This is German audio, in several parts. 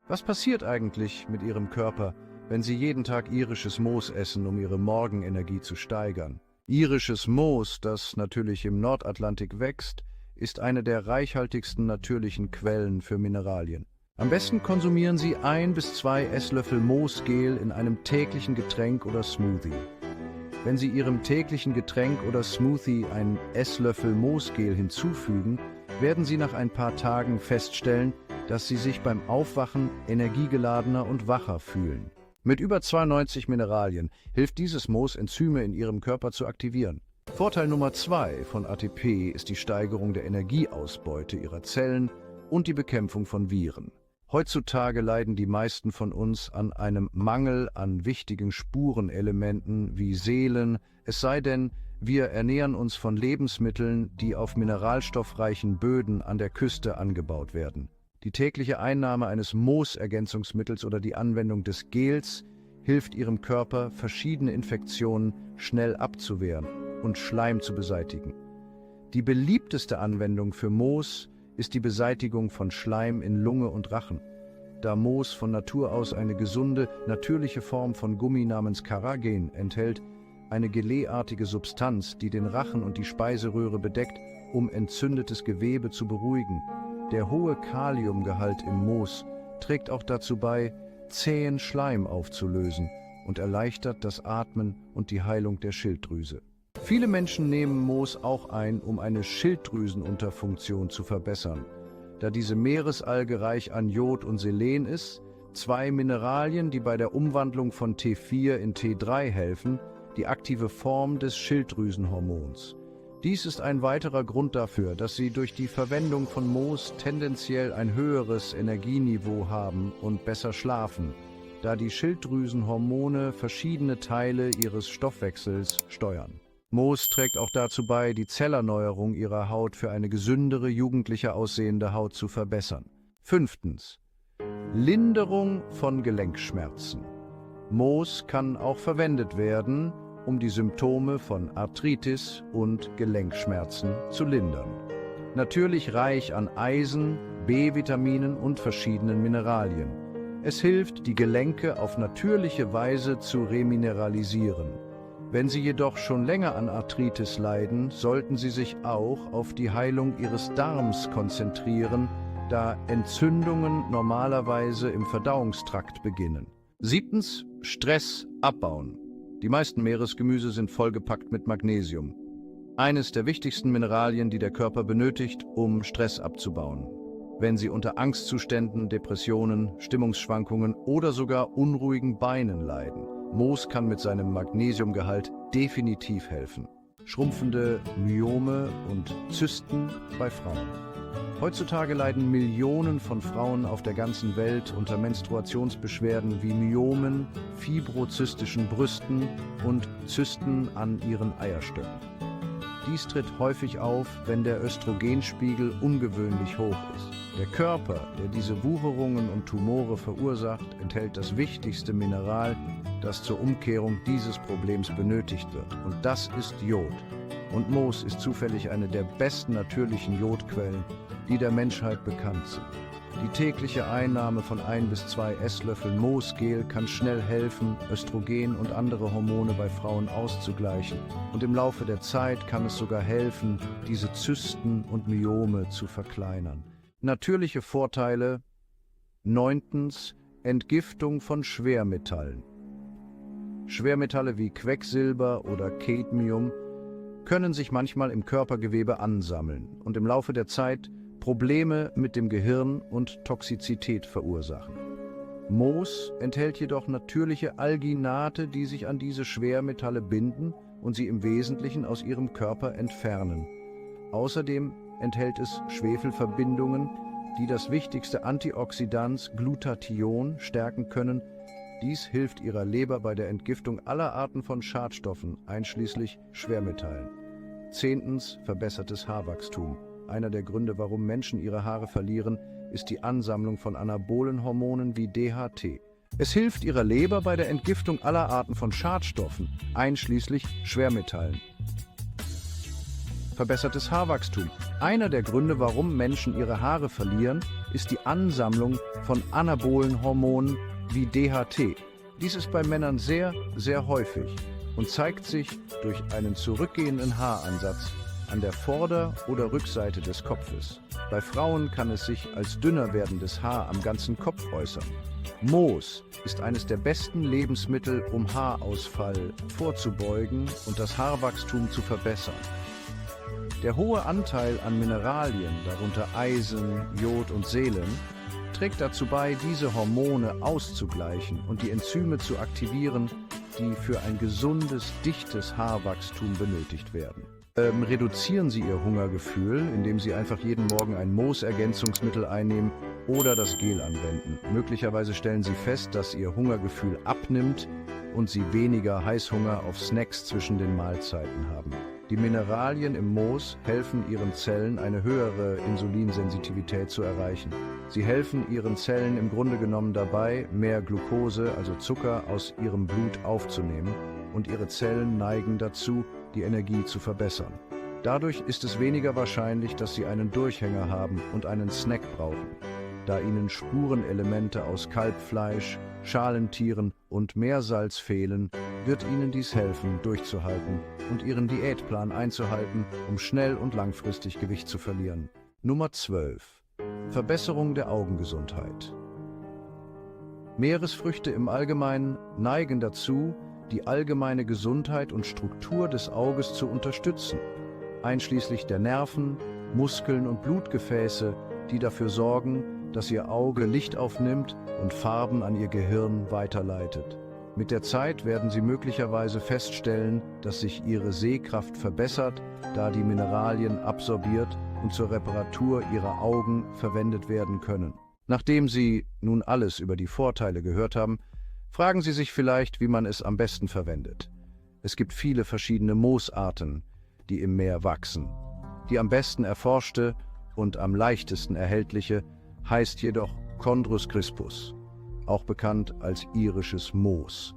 Was passiert eigentlich mit Ihrem Körper, wenn Sie jeden Tag irisches Moos essen, um Ihre Morgenenergie zu steigern? Irisches Moos, das natürlich im Nordatlantik wächst, ist eine der reichhaltigsten natürlichen Quellen für Mineralien. Am besten konsumieren Sie 1 bis 2 Esslöffel Moosgel in einem täglichen Getränk oder Smoothie. Wenn Sie Ihrem täglichen Getränk oder Smoothie einen Esslöffel Moosgel hinzufügen, werden Sie nach ein paar Tagen feststellen, dass Sie sich beim Aufwachen energiegeladener und wacher fühlen. Mit über 92 Mineralien hilft dieses Moos, Enzyme in Ihrem Körper zu aktivieren. Vorteil Nummer 2 von ATP ist die Steigerung der Energieausbeute Ihrer Zellen und die Bekämpfung von Viren. Heutzutage leiden die meisten von uns an einem Mangel an wichtigen Spurenelementen wie Selen, es sei denn, wir ernähren uns von Lebensmitteln, die auf mineralstoffreichen Böden an der Küste angebaut werden. Die tägliche Einnahme eines Moosergänzungsmittels oder die Anwendung des Gels hilft Ihrem Körper, verschiedene Infektionen schnell abzuwehren und Schleim zu beseitigen. Die beliebteste Anwendung für Moos ist die Beseitigung von Schleim in Lunge und Rachen. Da Moos von Natur aus eine gesunde, natürliche Form von Gummi namens Carrageen enthält, eine geleartige Substanz, die den Rachen und die Speiseröhre bedeckt, um entzündetes Gewebe zu beruhigen. Der hohe Kaliumgehalt im Moos trägt auch dazu bei, zähen Schleim aufzulösen und erleichtert das Atmen und die Heilung der Schilddrüse. Viele Menschen nehmen Moos auch ein, um eine Schilddrüsenunterfunktion zu verbessern. Da diese Meeresalge reich an Jod und Selen ist, 2 Mineralien, die bei der Umwandlung von T4 in T3 helfen, die aktive Form des Schilddrüsenhormons. Dies ist ein weiterer Grund dafür, dass Sie durch die Verwendung von Moos tendenziell ein höheres Energieniveau haben und besser schlafen, da die Schilddrüsenhormone verschiedene Teile Ihres Stoffwechsels steuern. Moos trägt auch dazu bei, die Zellerneuerung Ihrer Haut für eine gesündere, jugendlicher aussehende Haut zu verbessern. 5. Linderung von Gelenkschmerzen. Moos kann auch verwendet werden, um die Symptome von Arthritis und Gelenkschmerzen zu lindern. Natürlich reich an Eisen, B-Vitaminen und verschiedenen Mineralien. Es hilft, die Gelenke auf natürliche Weise zu remineralisieren. Wenn Sie jedoch schon länger an Arthritis leiden, sollten Sie sich auch auf die Heilung Ihres Darms konzentrieren, da Entzündungen normalerweise im Verdauungstrakt beginnen. 7. Stress abbauen. Die meisten Meeresgemüse sind vollgepackt mit Magnesium, eines der wichtigsten Mineralien, die der Körper benötigt, um Stress abzubauen. Wenn Sie unter Angstzuständen, Depressionen, Stimmungsschwankungen oder sogar unruhigen Beinen leiden, Moos kann mit seinem Magnesiumgehalt definitiv helfen. Schrumpfende Myome und Zysten bei Frauen. Heutzutage leiden Millionen von Frauen auf der ganzen Welt unter Menstruationsbeschwerden wie Myomen, fibrozystischen Brüsten und Zysten an ihren Eierstöcken. Dies tritt häufig auf, wenn der Östrogenspiegel ungewöhnlich hoch ist. Der Körper, der diese Wucherungen und Tumore verursacht, enthält das wichtigste Mineral, das zur Umkehrung dieses Problems benötigt wird. Und das ist Jod. Und Moos ist zufällig eine der besten natürlichen Jodquellen, die der Menschheit bekannt sind. Die tägliche Einnahme von 1 bis 2 Esslöffeln Moosgel kann schnell helfen, Östrogen und andere Hormone bei Frauen auszugleichen. Und im Laufe der Zeit kann es sogar helfen, diese Zysten und Myome zu verkleinern. Natürliche Vorteile. 9. Entgiftung von Schwermetallen. Schwermetalle wie Quecksilber oder Cadmium können sich manchmal im Körpergewebe ansammeln und im Laufe der Zeit Probleme mit dem Gehirn und Toxizität verursachen. Moos enthält jedoch natürliche Alginate, die sich an diese Schwermetalle binden und sie im Wesentlichen aus ihrem Körper entfernen. Außerdem enthält es Schwefelverbindungen, die das wichtigste Antioxidans Glutathion stärken können. Dies hilft ihrer Leber bei der Entgiftung aller Arten von Schadstoffen, einschließlich Schwermetallen. 10. Verbessertes Haarwachstum. Einer der Gründe, warum Menschen ihre Haare verlieren, ist die Ansammlung von anabolen Hormonen wie DHT. Es hilft ihrer Leber bei der Entgiftung aller Arten von Schadstoffen, einschließlich Schwermetallen. Verbessertes Haarwachstum. Einer der Gründe, warum Menschen ihre Haare verlieren, ist die Ansammlung von anabolen Hormonen wie DHT. Dies ist bei Männern sehr, sehr häufig und zeigt sich durch einen zurückgehenden Haaransatz an der Vorder- oder Rückseite des Kopfes. Bei Frauen kann es sich als dünner werdendes Haar am ganzen Kopf äußern. Moos ist eines der besten Lebensmittel, um Haarausfall vorzubeugen und das Haarwachstum zu verbessern. Der hohe Anteil an Mineralien, darunter Eisen, Jod und Selen, trägt dazu bei, diese Hormone auszugleichen und die Enzyme zu aktivieren, die für ein gesundes, dichtes Haarwachstum benötigt werden. Reduzieren Sie Ihr Hungergefühl, indem Sie einfach jeden Morgen ein Moosergänzungsmittel einnehmen oder das Gel anwenden. Möglicherweise stellen Sie fest, dass Ihr Hungergefühl abnimmt und Sie weniger Heißhunger auf Snacks zwischen den Mahlzeiten haben. Die Mineralien im Moos helfen Ihren Zellen, eine höhere Insulinsensitivität zu erreichen. Sie helfen Ihren Zellen im Grunde genommen dabei, mehr Glucose, also Zucker, aus ihrem Blut aufzunehmen, und Ihre Zellen neigen dazu, die Energie zu verbessern. Dadurch ist es weniger wahrscheinlich, dass Sie einen Durchhänger haben und einen Snack brauchen. Da Ihnen Spurenelemente aus Kalbfleisch, Schalentieren und Meersalz fehlen, wird Ihnen dies helfen, durchzuhalten und Ihren Diätplan einzuhalten, um schnell und langfristig Gewicht zu verlieren. Nummer 12. Verbesserung der Augengesundheit. Meeresfrüchte im Allgemeinen neigen dazu, die allgemeine Gesundheit und Struktur des Auges zu unterstützen, einschließlich der Nerven, Muskeln und Blutgefäße, die dafür sorgen, dass Ihr Auge Licht aufnimmt und Farben an Ihr Gehirn weiterleitet. Mit der Zeit werden Sie möglicherweise feststellen, dass sich Ihre Sehkraft verbessert, da die Mineralien absorbiert und zur Reparatur Ihrer Augen verwendet werden können. Nachdem Sie nun alles über die Vorteile gehört haben, fragen Sie sich vielleicht, wie man es am besten verwendet. Es gibt viele verschiedene Moosarten, die im Meer wachsen. Die am besten erforschte und am leichtesten erhältliche heißt jedoch Chondrus crispus, auch bekannt als irisches Moos.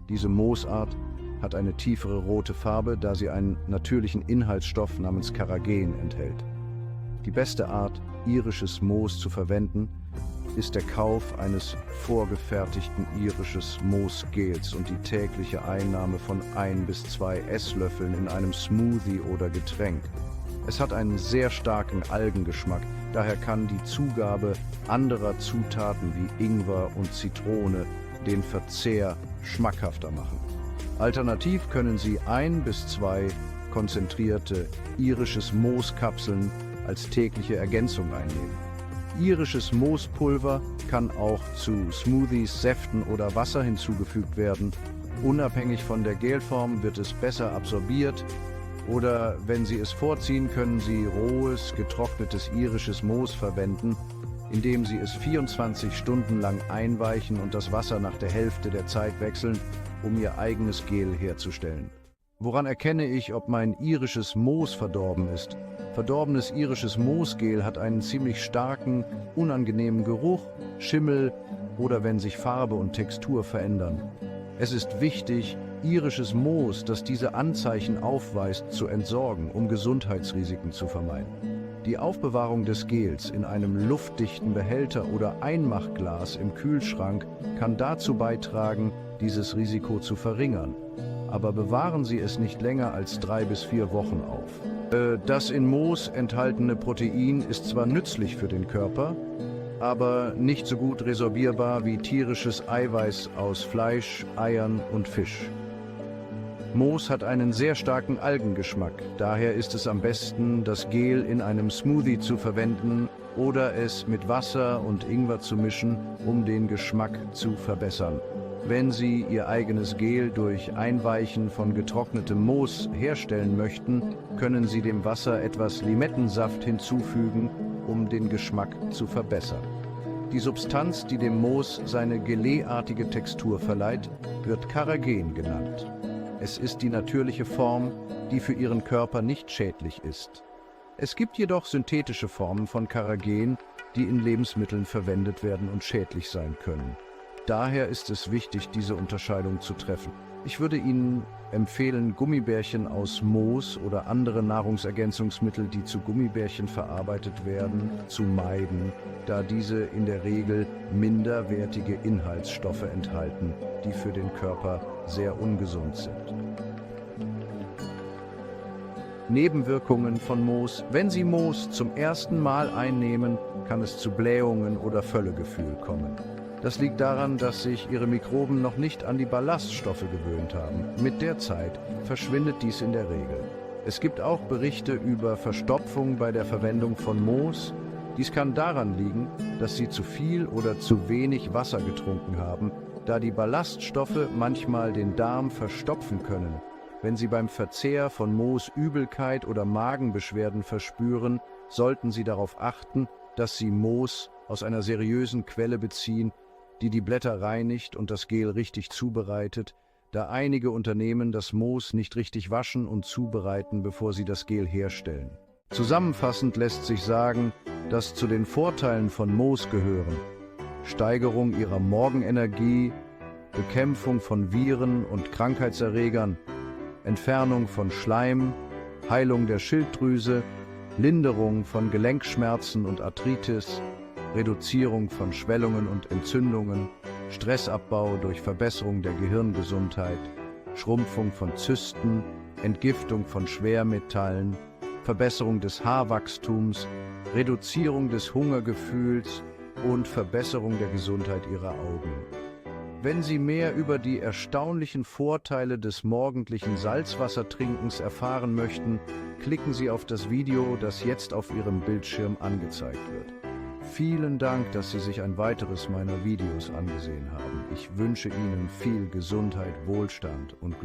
Diese Moosart hat eine tiefere rote Farbe, da sie einen natürlichen Inhaltsstoff namens Carrageen enthält. Die beste Art, irisches Moos zu verwenden, ist der Kauf eines vorgefertigten irisches Moosgels und die tägliche Einnahme von 1 bis 2 Esslöffeln in einem Smoothie oder Getränk. Es hat einen sehr starken Algengeschmack, daher kann die Zugabe anderer Zutaten wie Ingwer und Zitrone den Verzehr schmackhafter machen. Alternativ können Sie 1 bis 2 konzentrierte irisches Mooskapseln als tägliche Ergänzung einnehmen. Irisches Moospulver kann auch zu Smoothies, Säften oder Wasser hinzugefügt werden. Unabhängig von der Gelform wird es besser absorbiert, oder wenn Sie es vorziehen, können Sie rohes, getrocknetes irisches Moos verwenden, indem Sie es 24 Stunden lang einweichen und das Wasser nach der Hälfte der Zeit wechseln, um Ihr eigenes Gel herzustellen. Woran erkenne ich, ob mein irisches Moos verdorben ist? Verdorbenes irisches Moosgel hat einen ziemlich starken, unangenehmen Geruch, Schimmel oder wenn sich Farbe und Textur verändern. Es ist wichtig, irisches Moos, das diese Anzeichen aufweist, zu entsorgen, um Gesundheitsrisiken zu vermeiden. Die Aufbewahrung des Gels in einem luftdichten Behälter oder Einmachglas im Kühlschrank kann dazu beitragen, dieses Risiko zu verringern. Aber bewahren Sie es nicht länger als 3 bis 4 Wochen auf. Das in Moos enthaltene Protein ist zwar nützlich für den Körper, aber nicht so gut resorbierbar wie tierisches Eiweiß aus Fleisch, Eiern und Fisch. Moos hat einen sehr starken Algengeschmack, daher ist es am besten, das Gel in einem Smoothie zu verwenden oder es mit Wasser und Ingwer zu mischen, um den Geschmack zu verbessern. Wenn Sie Ihr eigenes Gel durch Einweichen von getrocknetem Moos herstellen möchten, können Sie dem Wasser etwas Limettensaft hinzufügen, um den Geschmack zu verbessern. Die Substanz, die dem Moos seine geleeartige Textur verleiht, wird Carrageen genannt. Es ist die natürliche Form, die für Ihren Körper nicht schädlich ist. Es gibt jedoch synthetische Formen von Carrageen, die in Lebensmitteln verwendet werden und schädlich sein können. Daher ist es wichtig, diese Unterscheidung zu treffen. Ich würde Ihnen empfehlen, Gummibärchen aus Moos oder andere Nahrungsergänzungsmittel, die zu Gummibärchen verarbeitet werden, zu meiden, da diese in der Regel minderwertige Inhaltsstoffe enthalten, die für den Körper sehr ungesund sind. Nebenwirkungen von Moos. Wenn Sie Moos zum ersten Mal einnehmen, kann es zu Blähungen oder Völlegefühl kommen. Das liegt daran, dass sich Ihre Mikroben noch nicht an die Ballaststoffe gewöhnt haben. Mit der Zeit verschwindet dies in der Regel. Es gibt auch Berichte über Verstopfung bei der Verwendung von Moos. Dies kann daran liegen, dass Sie zu viel oder zu wenig Wasser getrunken haben, da die Ballaststoffe manchmal den Darm verstopfen können. Wenn Sie beim Verzehr von Moos Übelkeit oder Magenbeschwerden verspüren, sollten Sie darauf achten, dass Sie Moos aus einer seriösen Quelle beziehen, die die Blätter reinigt und das Gel richtig zubereitet, da einige Unternehmen das Moos nicht richtig waschen und zubereiten, bevor sie das Gel herstellen. Zusammenfassend lässt sich sagen, dass zu den Vorteilen von Moos gehören: Steigerung Ihrer Morgenenergie, Bekämpfung von Viren und Krankheitserregern, Entfernung von Schleim, Heilung der Schilddrüse, Linderung von Gelenkschmerzen und Arthritis, Reduzierung von Schwellungen und Entzündungen, Stressabbau durch Verbesserung der Gehirngesundheit, Schrumpfung von Zysten, Entgiftung von Schwermetallen, Verbesserung des Haarwachstums, Reduzierung des Hungergefühls und Verbesserung der Gesundheit Ihrer Augen. Wenn Sie mehr über die erstaunlichen Vorteile des morgendlichen Salzwassertrinkens erfahren möchten, klicken Sie auf das Video, das jetzt auf Ihrem Bildschirm angezeigt wird. Vielen Dank, dass Sie sich ein weiteres meiner Videos angesehen haben. Ich wünsche Ihnen viel Gesundheit, Wohlstand und Glück.